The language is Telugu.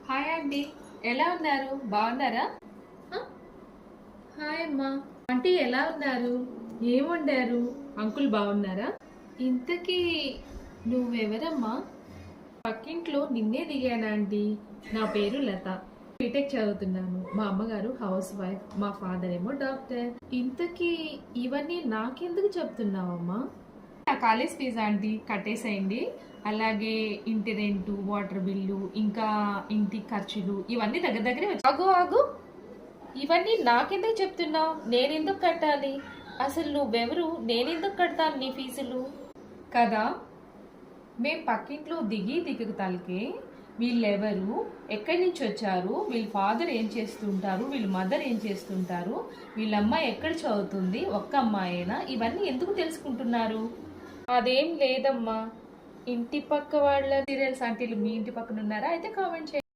హాయ్ అండి, ఎలా ఉన్నారు? బాగున్నారా? ఆ? హాయ్ అమ్మా. ఆంటీ ఎలా ఉన్నారు? ఏం వండారు? అంకుల్ బాగున్నారా? ఇంతకీ నువ్వెవరమ్మా? పక్కింట్లో నిన్నే దిగానా ఆంటీ. నా పేరు లత. బీటెక్ చదువుతున్నాను. మా అమ్మగారు హౌస్ వైఫ్, మా ఫాదర్ ఏమో డాక్టర్. ఇంతకీ ఇవన్నీ నాకెందుకు చెప్తున్నావమ్మా? నా కాలేజ్ ఫీజు ఆంటీ కట్టేసేయండి. అలాగే ఇంటి రెంటు, వాటర్ బిల్లు, ఇంకా ఇంటి ఖర్చులు ఇవన్నీ దగ్గర దగ్గరే వచ్చాయి. ఆగు ఆగు, ఇవన్నీ నాకెందుకు చెప్తున్నావు? నేనెందుకు కట్టాలి? అసలు నువ్వెవరు? నేనెందుకు కడతాను నీ ఫీజులు? కదా, మేం పక్కింట్లో దిగుతాలకే వీళ్ళెవరు, ఎక్కడి నుంచి వచ్చారు, వీళ్ళ ఫాదర్ ఏం చేస్తుంటారు, వీళ్ళ మదర్ ఏం చేస్తుంటారు, వీళ్ళ అమ్మాయి ఎక్కడ చదువుతుంది, ఒక్క అమ్మాయేనా, ఇవన్నీ ఎందుకు తెలుసుకుంటున్నారు? అదేం లేదమ్మా. ఇంటి పక్క వాళ్ళ సీరియల్స్ ఆంటీలు మీ ఇంటి పక్కన ఉన్నారా? అయితే కామెంట్ చేయండి.